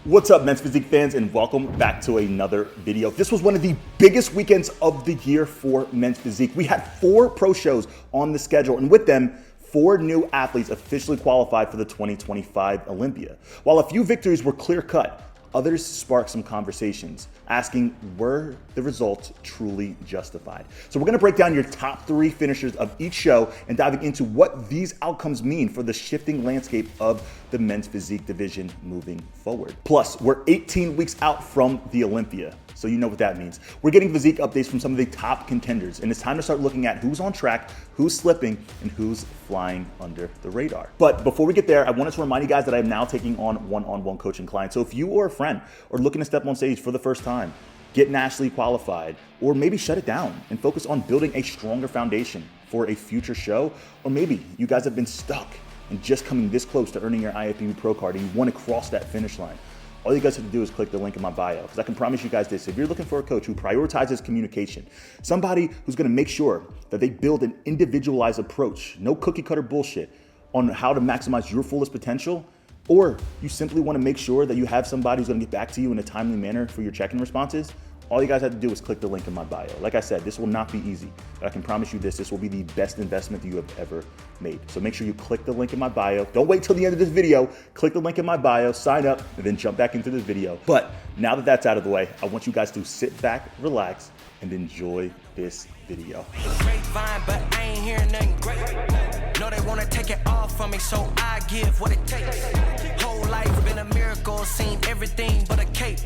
What's up, Men's Physique fans, and welcome back to another video. This was one of the biggest weekends of the year for Men's Physique. We had 4 pro shows on the schedule, and with them, 4 new athletes officially qualified for the 2025 Olympia. While a few victories were clear-cut, others sparked some conversations, asking were the results truly justified? So we're gonna break down your top 3 finishers of each show and diving into what these outcomes mean for the shifting landscape of the men's physique division moving forward. Plus, we're 18 weeks out from the Olympia, so you know what that means. We're getting physique updates from some of the top contenders, and it's time to start looking at who's on track, who's slipping, and who's flying under the radar. But before we get there, I wanted to remind you guys that I'm now taking on one-on-one coaching clients. So if you or a friend are looking to step on stage for the first time, get nationally qualified, or maybe shut it down and focus on building a stronger foundation for a future show, or maybe you guys have been stuck and just coming this close to earning your IFBB Pro card and you want to cross that finish line, all you guys have to do is click the link in my bio, because I can promise you guys this: if you're looking for a coach who prioritizes communication, somebody who's going to make sure that they build an individualized approach, no cookie cutter bullshit, on how to maximize your fullest potential, or you simply want to make sure that you have somebody who's going to get back to you in a timely manner for your check-in responses, all you guys have to do is click the link in my bio. Like I said, this will not be easy, but I can promise you this will be the best investment that you have ever made. So make sure you click the link in my bio. Don't wait till the end of this video. Click the link in my bio, sign up, and then jump back into this video. But now that that's out of the way, I want you guys to sit back, relax, and enjoy this video. Grapevine, but I ain't hearing nothing great. No, they wanna take it all from me, so I give what it takes. Whole life been a miracle, seen everything but a cape.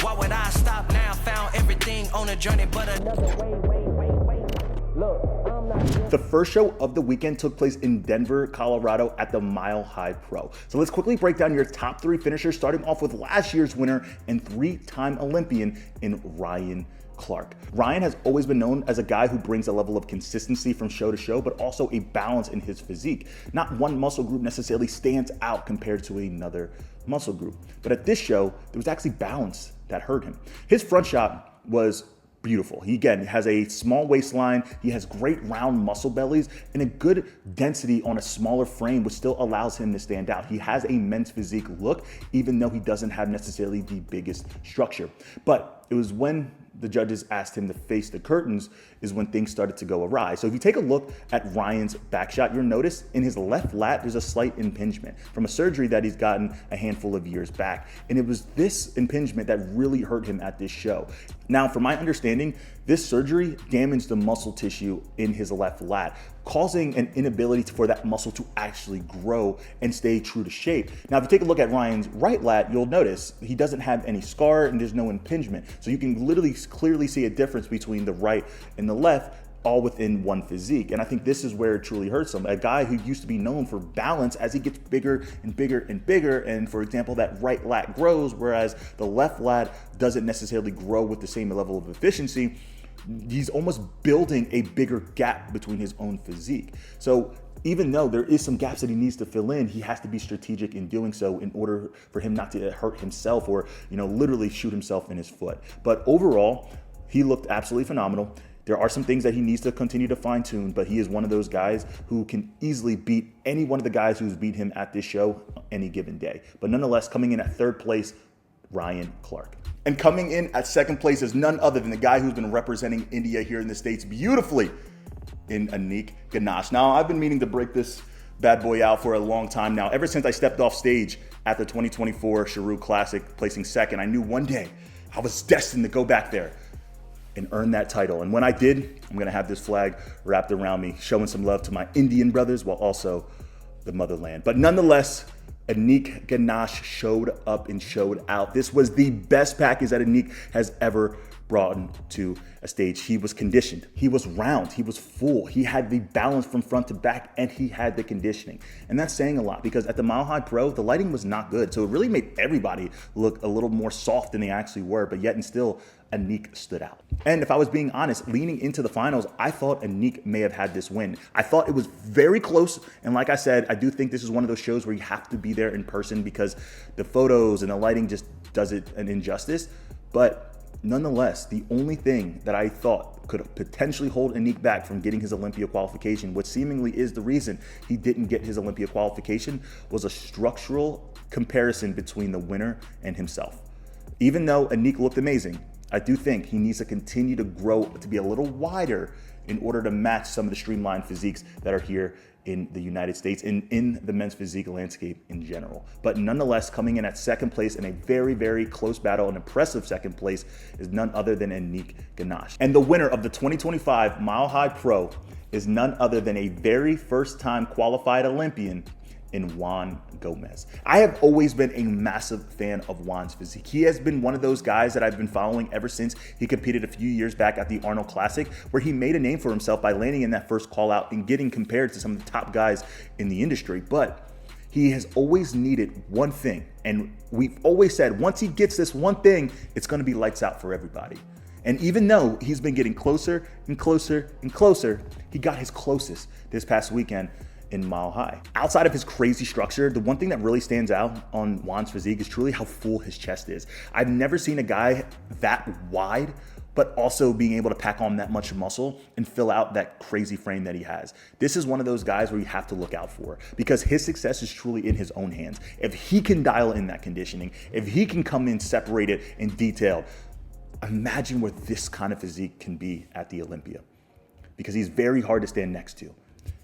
Why would I stop now? Found everything on a journey, but another way. Look, I'm not. The first show of the weekend took place in Denver, Colorado at the Mile High Pro. So let's quickly break down your top 3 finishers, starting off with last year's winner and 3-time Olympian in Ryan Clark. Ryan has always been known as a guy who brings a level of consistency from show to show, but also a balance in his physique. Not one muscle group necessarily stands out compared to another muscle group. But at this show, there was actually balance that hurt him. His front shot was beautiful. He, again, has a small waistline. He has great round muscle bellies and a good density on a smaller frame, which still allows him to stand out. He has a men's physique look, even though he doesn't have necessarily the biggest structure. But it was when the judges asked him to face the curtains is when things started to go awry. So if you take a look at Ryan's back shot, you'll notice in his left lat, there's a slight impingement from a surgery that he's gotten a handful of years back. And it was this impingement that really hurt him at this show. Now, from my understanding, this surgery damaged the muscle tissue in his left lat, causing an inability for that muscle to actually grow and stay true to shape. Now, if you take a look at Ryan's right lat, you'll notice he doesn't have any scar and there's no impingement. So you can literally clearly see a difference between the right and the left, all within one physique. And I think this is where it truly hurts him. A guy who used to be known for balance, as he gets bigger and bigger and bigger, and for example, that right lat grows, whereas the left lat doesn't necessarily grow with the same level of efficiency, he's almost building a bigger gap between his own physique. So even though there is some gaps that he needs to fill in, he has to be strategic in doing so in order for him not to hurt himself or, literally shoot himself in his foot. But overall, he looked absolutely phenomenal. There are some things that he needs to continue to fine tune, but he is one of those guys who can easily beat any one of the guys who's beat him at this show any given day. But nonetheless, coming in at 3rd place, Ryan Clark. And coming in at 2nd place is none other than the guy who's been representing India here in the States beautifully, in Anik Ganesh. Now, I've been meaning to break this bad boy out for a long time now. Ever since I stepped off stage at the 2024 Sharu Classic, placing 2nd, I knew one day I was destined to go back there and earn that title. And when I did, I'm gonna have this flag wrapped around me, showing some love to my Indian brothers while also the motherland. But nonetheless, Anik Ganesh showed up and showed out. This was the best package that Anik has ever brought to a stage. He was conditioned, he was round, he was full, he had the balance from front to back, and he had the conditioning. And that's saying a lot, because at the Mile High Pro, the lighting was not good. So it really made everybody look a little more soft than they actually were, but yet and still, Anik stood out. And if I was being honest, leaning into the finals, I thought Anik may have had this win. I thought it was very close. And like I said, I do think this is one of those shows where you have to be there in person because the photos and the lighting just does it an injustice. But nonetheless, the only thing that I thought could potentially hold Anik back from getting his Olympia qualification, which seemingly is the reason he didn't get his Olympia qualification, was a structural comparison between the winner and himself. Even though Anik looked amazing, I do think he needs to continue to grow to be a little wider in order to match some of the streamlined physiques that are here in the United States and in the men's physique landscape in general. But nonetheless, coming in at second place in a very, very close battle, an impressive second place, is none other than Anik Ganache. And the winner of the 2025 Mile High Pro is none other than a very first time qualified Olympian in Juan Gomez. I have always been a massive fan of Juan's physique. He has been one of those guys that I've been following ever since he competed a few years back at the Arnold Classic, where he made a name for himself by landing in that first call out and getting compared to some of the top guys in the industry. But he has always needed one thing. And we've always said, once he gets this one thing, it's gonna be lights out for everybody. And even though he's been getting closer and closer and closer, he got his closest this past weekend in Mile High. Outside of his crazy structure, the one thing that really stands out on Juan's physique is truly how full his chest is. I've never seen a guy that wide, but also being able to pack on that much muscle and fill out that crazy frame that he has. This is one of those guys where you have to look out for, because his success is truly in his own hands. If he can dial in that conditioning, if he can come in separated and detailed, imagine where this kind of physique can be at the Olympia, because he's very hard to stand next to.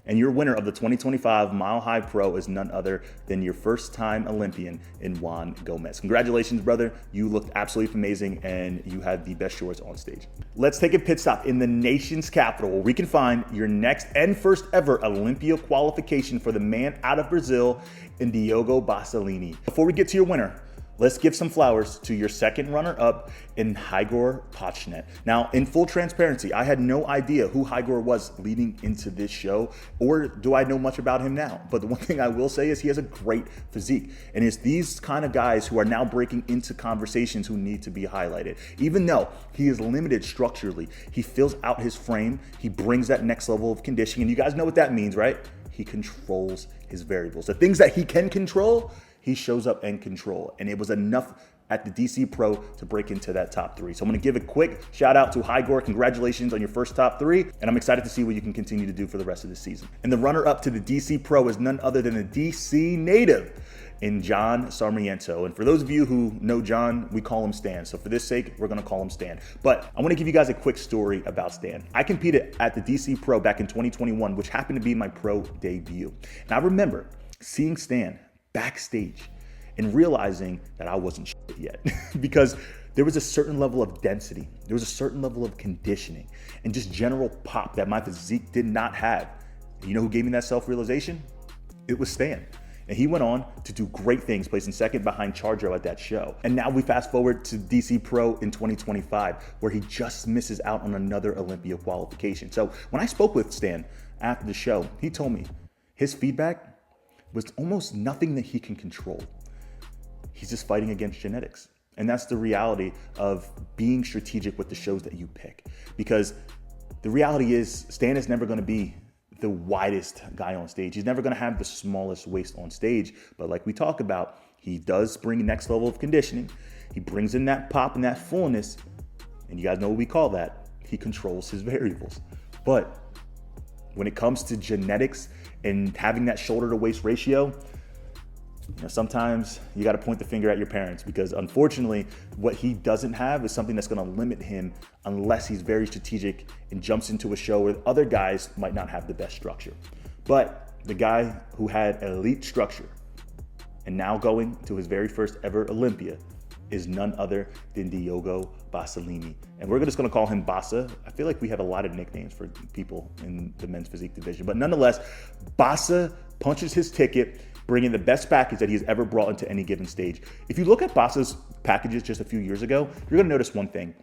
And your winner of the 2025 Mile High Pro is none other than your first-time Olympian in Juan Gomez. Congratulations, brother. You looked absolutely amazing, and you had the best shorts on stage. Let's take a pit stop in the nation's capital, where we can find your next and first ever Olympia qualification for the man out of Brazil, Diogo Bassolini. Before we get to your winner, let's give some flowers to your second runner-up in Hygor Pochnet. Now, in full transparency, I had no idea who Hygor was leading into this show, or do I know much about him now? But the one thing I will say is he has a great physique. And it's these kind of guys who are now breaking into conversations who need to be highlighted. Even though he is limited structurally, he fills out his frame, he brings that next level of conditioning, and you guys know what that means, right? He controls his variables. The things that he can control, he shows up and control. And it was enough at the DC Pro to break into that top three. So I'm gonna give a quick shout out to Hygor. Congratulations on your first top three. And I'm excited to see what you can continue to do for the rest of the season. And the runner up to the DC Pro is none other than a DC native in John Sarmiento. And for those of you who know John, we call him Stan. So for this sake, we're gonna call him Stan. But I wanna give you guys a quick story about Stan. I competed at the DC Pro back in 2021, which happened to be my pro debut. And I remember seeing Stan backstage and realizing that I wasn't shit yet because there was a certain level of density, there was a certain level of conditioning and just general pop that my physique did not have. And you know who gave me that self-realization? It was Stan. And he went on to do great things, placing second behind Charjo at that show. And now we fast forward to DC Pro in 2025, where he just misses out on another Olympia qualification. So when I spoke with Stan after the show, he told me his feedback was almost nothing that he can control. He's just fighting against genetics. And that's the reality of being strategic with the shows that you pick. Because the reality is Stan is never gonna be the widest guy on stage. He's never gonna have the smallest waist on stage. But like we talk about, he does bring the next level of conditioning. He brings in that pop and that fullness. And you guys know what we call that. He controls his variables. But when it comes to genetics and having that shoulder to waist ratio, you know, sometimes you got to point the finger at your parents, because unfortunately what he doesn't have is something that's going to limit him unless he's very strategic and jumps into a show where other guys might not have the best structure. But the guy who had elite structure and now going to his very first ever Olympia is none other than Diogo Bassolini. And we're just gonna call him Bassa. I feel like we have a lot of nicknames for people in the men's physique division, but nonetheless, Bassa punches his ticket, bringing the best package that he's ever brought into any given stage. If you look at Bassa's packages just a few years ago, you're gonna notice one thing.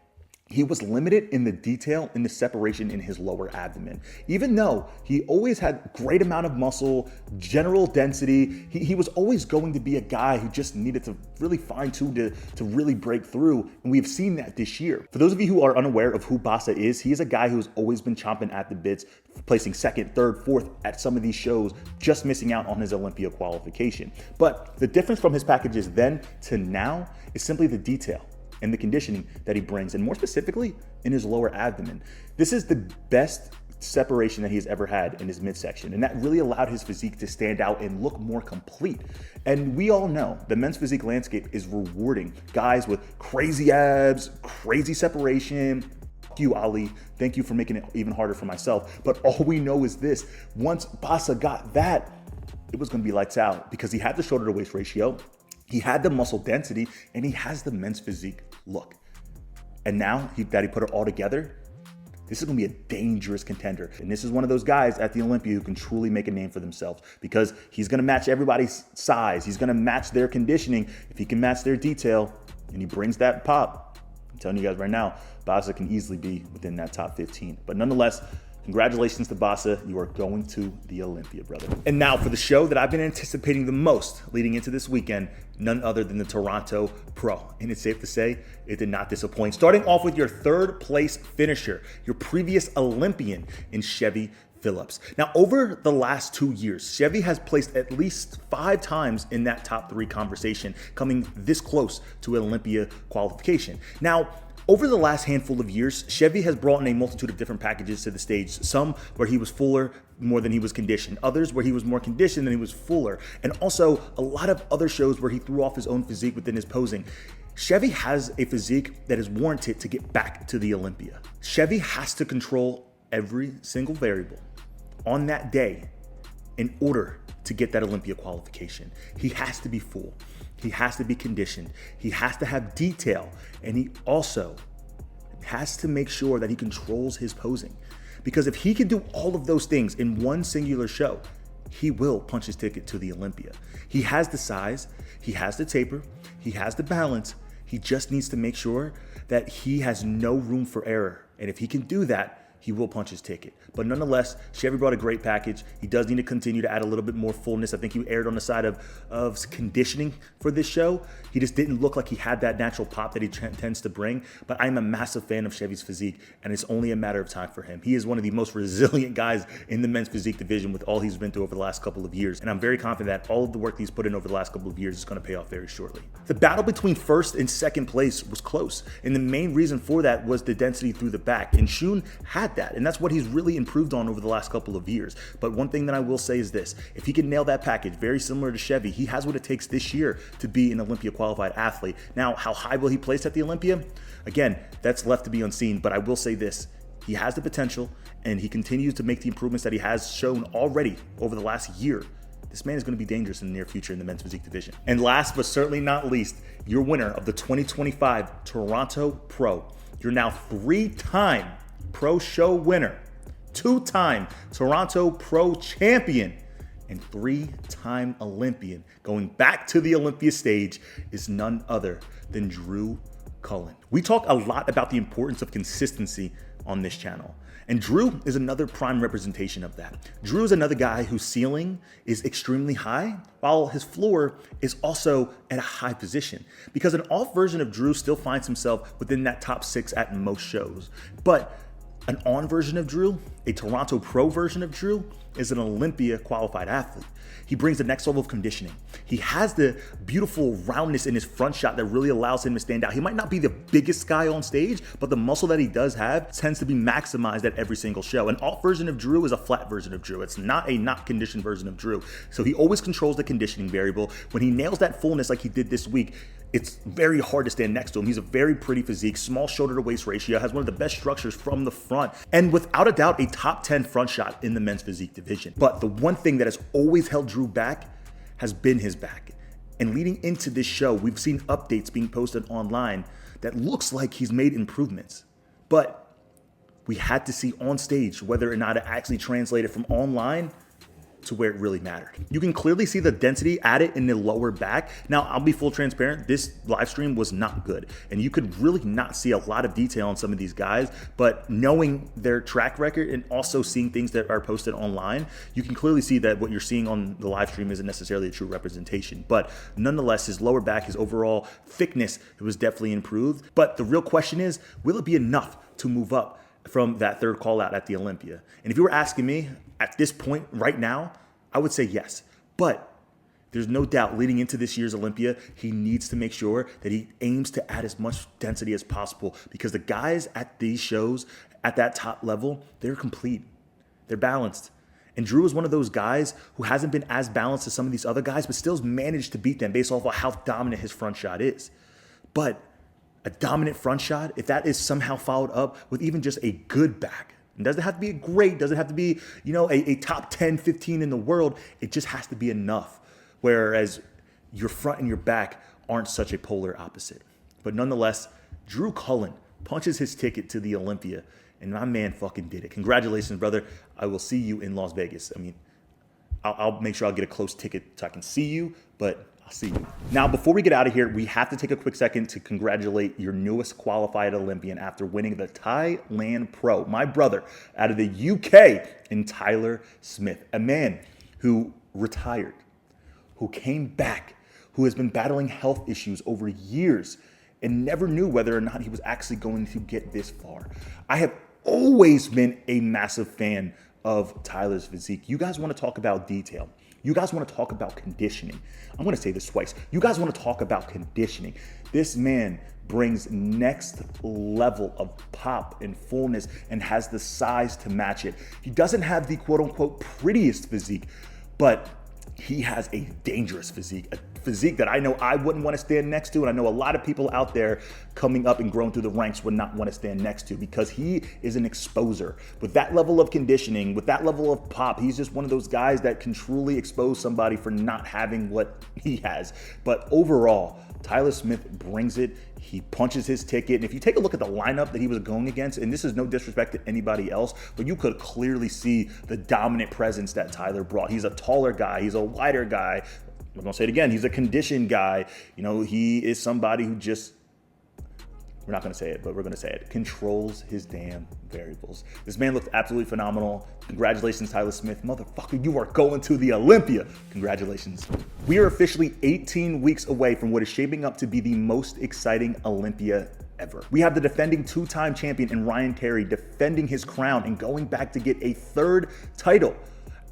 He was limited in the detail in the separation in his lower abdomen. Even though he always had great amount of muscle, general density, he was always going to be a guy who just needed to really fine tune to really break through. And we've seen that this year. For those of you who are unaware of who Bassa is, he is a guy who's always been chomping at the bits, placing second, third, fourth at some of these shows, just missing out on his Olympia qualification. But the difference from his packages then to now is simply the detail and the conditioning that he brings, and more specifically in his lower abdomen. This is the best separation that he's ever had in his midsection. And that really allowed his physique to stand out and look more complete. And we all know the men's physique landscape is rewarding guys with crazy abs, crazy separation. Fuck you, Ali. Thank you for making it even harder for myself. But all we know is this: once Bassa got that, it was gonna be lights out, because he had the shoulder to waist ratio, he had the muscle density, and he has the men's physique look. And now that he put it all together, this is gonna be a dangerous contender. And this is one of those guys at the Olympia who can truly make a name for themselves, because he's gonna match everybody's size. He's gonna match their conditioning. If he can match their detail and he brings that pop, I'm telling you guys right now, Bassa can easily be within that top 15. But nonetheless, congratulations to Bassa. You are going to the Olympia, brother. And now for the show that I've been anticipating the most leading into this weekend, none other than the Toronto Pro. And it's safe to say it did not disappoint. Starting off with your third place finisher, your previous Olympian in Chevy Phillips. Now, over the last 2 years, Chevy has placed at least 5 times in that top 3 conversation, coming this close to an Olympia qualification. Now, over the last handful of years, Chevy has brought in a multitude of different packages to the stage. Some where he was fuller more than he was conditioned, others where he was more conditioned than he was fuller, and also a lot of other shows where he threw off his own physique within his posing. Chevy has a physique that is warranted to get back to the Olympia. Chevy has to control every single variable on that day in order to get that Olympia qualification. He has to be full. He has to be conditioned. He has to have detail. And he also has to make sure that he controls his posing. Because if he can do all of those things in one singular show, he will punch his ticket to the Olympia. He has the size, he has the taper, he has the balance. He just needs to make sure that he has no room for error. And if he can do that, he will punch his ticket. But nonetheless, Chevy brought a great package. He does need to continue to add a little bit more fullness. I think he erred on the side of conditioning for this show. He just didn't look like he had that natural pop that he tends to bring. But I'm a massive fan of Chevy's physique, and it's only a matter of time for him. He is one of the most resilient guys in the men's physique division with all he's been through over the last couple of years. And I'm very confident that all of the work he's put in over the last couple of years is going to pay off very shortly. The battle between first and second place was close. And the main reason for that was the density through the back. And Shun had that, and that's what he's really improved on over the last couple of years. But one thing that I will say is this: if he can nail that package, very similar to Chevy, he has what it takes this year to be an Olympia qualified athlete. Now, how high will he place at the Olympia? Again, that's left to be unseen, but I will say this: he has the potential, and he continues to make the improvements that he has shown already over the last year. This man is going to be dangerous in the near future in the men's physique division. And last but certainly not least, your winner of the 2025 Toronto Pro. You're now 3-time Pro Show winner, 2-time Toronto Pro champion, and 3-time Olympian. Going back to the Olympia stage is none other than Drew Cullen. We talk a lot about the importance of consistency on this channel, and Drew is another prime representation of that. Drew is another guy whose ceiling is extremely high, while his floor is also at a high position, because an off version of Drew still finds himself within that top 6 at most shows. But an on version of Drew, a Toronto Pro version of Drew, is an Olympia qualified athlete. He brings the next level of conditioning. He has the beautiful roundness in his front shot that really allows him to stand out. He might not be the biggest guy on stage, but the muscle that he does have tends to be maximized at every single show. An off version of Drew is a flat version of Drew. It's not a not conditioned version of Drew. So he always controls the conditioning variable. When he nails that fullness like he did this week, it's very hard to stand next to him. He's a very pretty physique, small shoulder to waist ratio, has one of the best structures from the front, and without a doubt, a top 10 front shot in the men's physique division. But the one thing that has always held Drew back has been his back. And leading into this show, we've seen updates being posted online that looks like he's made improvements. But we had to see on stage whether or not it actually translated from online to where it really mattered. You can clearly see the density added in the lower back. Now, I'll be full transparent, this live stream was not good, and you could really not see a lot of detail on some of these guys, but knowing their track record and also seeing things that are posted online, you can clearly see that what you're seeing on the live stream isn't necessarily a true representation. But nonetheless, his lower back, his overall thickness, it was definitely improved. But the real question is, will it be enough to move up from that third call out at the Olympia? And if you were asking me at this point right now, I would say yes. But there's no doubt leading into this year's Olympia, he needs to make sure that he aims to add as much density as possible, because the guys at these shows at that top level, they're complete. They're balanced. And Drew is one of those guys who hasn't been as balanced as some of these other guys, but still managed to beat them based off of how dominant his front shot is. But a dominant front shot, if that is somehow followed up with even just a good back, it doesn't have to be a great, doesn't have to be, a top 10, 15 in the world. It just has to be enough. Whereas your front and your back aren't such a polar opposite. But nonetheless, Drew Cullen punches his ticket to the Olympia, and my man fucking did it. Congratulations, brother. I will see you in Las Vegas. I mean, I'll make sure I'll get a close ticket so I can see you, but I'll see you. Now, before we get out of here, we have to take a quick second to congratulate your newest qualified Olympian after winning the Thailand Pro. My brother out of the UK in Tyler Smith, a man who retired, who came back, who has been battling health issues over years and never knew whether or not he was actually going to get this far. I have always been a massive fan of Tyler's physique. You guys want to talk about detail. You guys want to talk about conditioning. I'm going to say this twice. You guys want to talk about conditioning. This man brings next level of pop and fullness and has the size to match it. He doesn't have the quote unquote prettiest physique, but he has a dangerous physique, a physique that I know I wouldn't want to stand next to, and I know a lot of people out there coming up and growing through the ranks would not want to stand next to, because he is an exposer. With that level of conditioning, with that level of pop, he's just one of those guys that can truly expose somebody for not having what he has. But overall, Tyler Smith brings it. He punches his ticket. And if you take a look at the lineup that he was going against, and this is no disrespect to anybody else, but you could clearly see the dominant presence that Tyler brought. He's a taller guy. He's a wider guy. I'm going to say it again. He's a conditioned guy. He is somebody who just, we're not going to say it, but we're going to say it, controls his damn variables. This man looked absolutely phenomenal. Congratulations, Tyler Smith. Motherfucker, you are going to the Olympia. Congratulations. We are officially 18 weeks away from what is shaping up to be the most exciting Olympia ever. We have the defending two-time champion in Ryan Terry defending his crown and going back to get a third title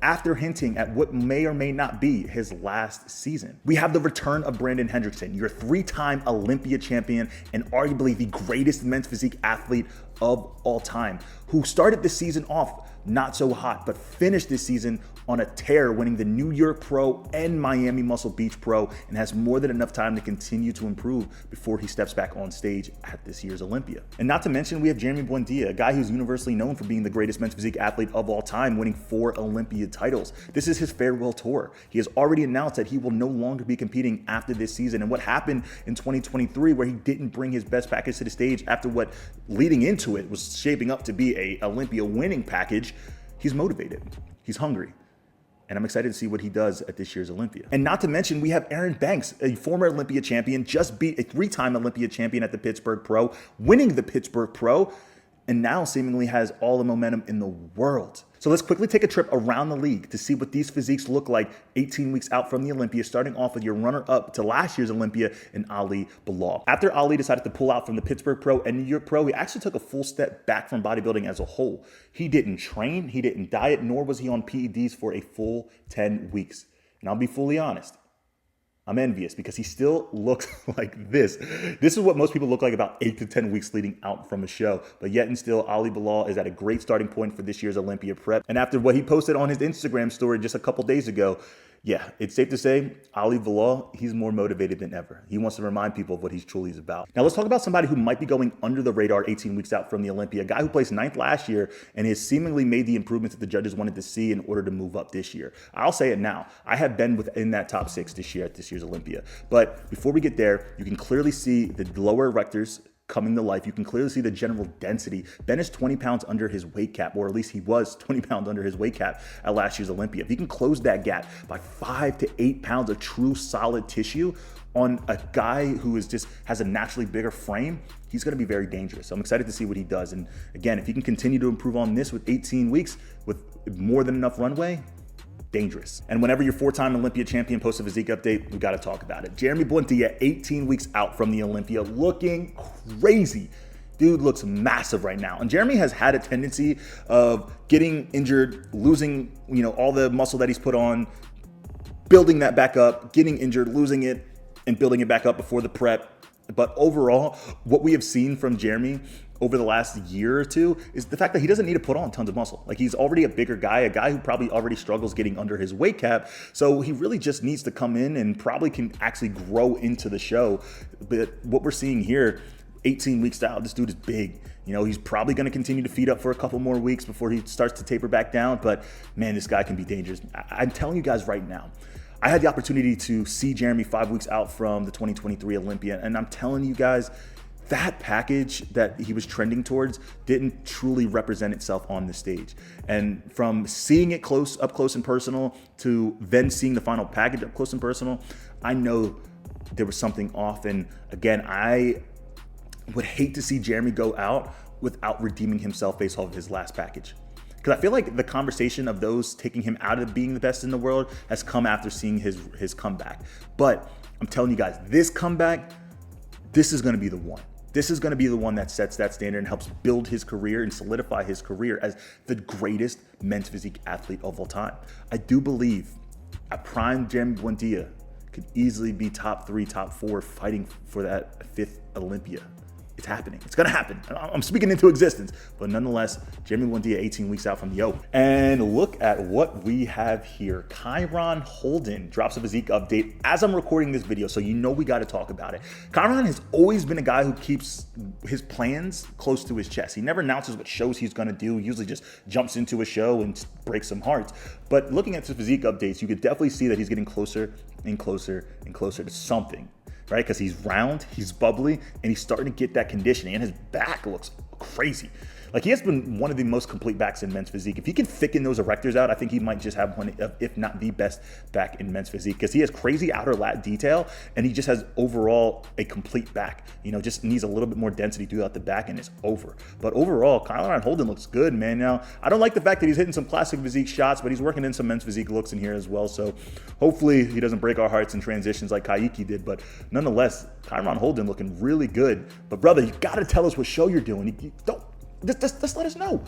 after hinting at what may or may not be his last season. We have the return of Brandon Hendrickson, your three-time Olympia champion and arguably the greatest men's physique athlete of all time, who started the season off not so hot, but finished this season on a tear, winning the New York Pro and Miami Muscle Beach Pro, and has more than enough time to continue to improve before he steps back on stage at this year's Olympia. And not to mention, we have Jeremy Buendia, a guy who's universally known for being the greatest men's physique athlete of all time, winning 4 Olympia titles. This is his farewell tour. He has already announced that he will no longer be competing after this season. And what happened in 2023, where he didn't bring his best package to the stage after what leading into it was shaping up to be a Olympia winning package, he's motivated, he's hungry. And I'm excited to see what he does at this year's Olympia. And not to mention, we have Aaron Banks, a former Olympia champion, just beat a 3-time Olympia champion at the Pittsburgh Pro, winning the Pittsburgh Pro, and now seemingly has all the momentum in the world. So let's quickly take a trip around the league to see what these physiques look like 18 weeks out from the Olympia, starting off with your runner-up to last year's Olympia in Ali Bilal. After Ali decided to pull out from the Pittsburgh Pro and New York Pro, he actually took a full step back from bodybuilding as a whole. He didn't train, he didn't diet, nor was he on PEDs for a full 10 weeks. And I'll be fully honest, I'm envious because he still looks like this. This is what most people look like about 8 to 10 weeks leading out from a show. But yet and still, Ali Bilal is at a great starting point for this year's Olympia prep. And after what he posted on his Instagram story just a couple days ago, yeah, it's safe to say Ali Bilal, he's more motivated than ever. He wants to remind people of what he's truly about. Now let's talk about somebody who might be going under the radar 18 weeks out from the Olympia, a guy who placed 9th last year and has seemingly made the improvements that the judges wanted to see in order to move up this year. I'll say it now. I have been within that top 6 this year at this year's Olympia. But before we get there, you can clearly see the lower erectors coming to life. You can clearly see the general density. Ben is 20 pounds under his weight cap, or at least he was 20 pounds under his weight cap at last year's Olympia. If he can close that gap by 5 to 8 pounds of true solid tissue on a guy who is just has a naturally bigger frame, he's going to be very dangerous. So I'm excited to see what he does. And again, if he can continue to improve on this with 18 weeks with more than enough runway, dangerous. And whenever your 4-time Olympia champion posts a physique update, we got to talk about it. Jeremy Buendia, 18 weeks out from the Olympia, looking crazy. Dude looks massive right now. And Jeremy has had a tendency of getting injured, losing, all the muscle that he's put on, building that back up, getting injured, losing it, and building it back up before the prep. But overall, what we have seen from Jeremy over the last year or two is the fact that he doesn't need to put on tons of muscle. Like, he's already a bigger guy, a guy who probably already struggles getting under his weight cap. So he really just needs to come in and probably can actually grow into the show. But what we're seeing here, 18 weeks out, this dude is big. You know, he's probably going to continue to feed up for a couple more weeks before he starts to taper back down. But man, this guy can be dangerous. I'm telling you guys right now, I had the opportunity to see Jeremy 5 weeks out from the 2023 Olympia, and I'm telling you guys, that package that he was trending towards didn't truly represent itself on the stage. And from seeing it up close and personal to then seeing the final package up close and personal, I know there was something off. And again, I would hate to see Jeremy go out without redeeming himself based off of his last package. Because I feel like the conversation of those taking him out of being the best in the world has come after seeing his comeback. But I'm telling you guys, this comeback, this is going to be the one. This is going to be the one that sets that standard and helps build his career and solidify his career as the greatest men's physique athlete of all time. I do believe a prime Jeremy Buendia could easily be top 3, top 4 fighting for that 5th Olympia. It's happening. It's going to happen. I'm speaking into existence. But nonetheless, Jeremy Buendia 18 weeks out from the Open. And look at what we have here. Kyron Holden drops a physique update as I'm recording this video, so you know we got to talk about it. Kyron has always been a guy who keeps his plans close to his chest. He never announces what shows he's going to do. He usually just jumps into a show and breaks some hearts. But looking at his physique updates, you could definitely see that he's getting closer and closer and closer to something. Right? Because he's round, he's bubbly, and he's starting to get that conditioning, and his back looks crazy. Like, he has been one of the most complete backs in men's physique. If he can thicken those erectors out, I think he might just have one of, if not the best back in men's physique, because he has crazy outer lat detail, and he just has overall a complete back. You know, just needs a little bit more density throughout the back, and it's over. But overall, Kyron Holden looks good, man. Now, I don't like the fact that he's hitting some classic physique shots, but he's working in some men's physique looks in here as well. So hopefully he doesn't break our hearts in transitions like Kaiki did. But nonetheless, Kyron Holden looking really good. But brother, you got to tell us what show you're doing. You don't. Just let us know.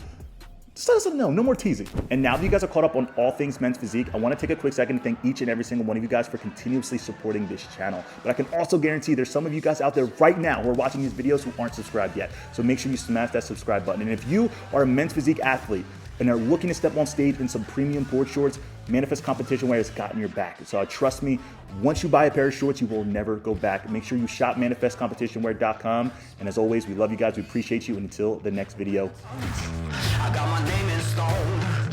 Just let us know. No more teasing. And now that you guys are caught up on all things men's physique, I want to take a quick second to thank each and every single one of you guys for continuously supporting this channel. But I can also guarantee there's some of you guys out there right now who are watching these videos who aren't subscribed yet. So make sure you smash that subscribe button. And if you are a men's physique athlete and are looking to step on stage in some premium board shorts, Manifest Competition Wear has gotten your back. So trust me, once you buy a pair of shorts, you will never go back. Make sure you shop manifestcompetitionwear.com. And as always, we love you guys. We appreciate you. Until the next video. I got my name in stone.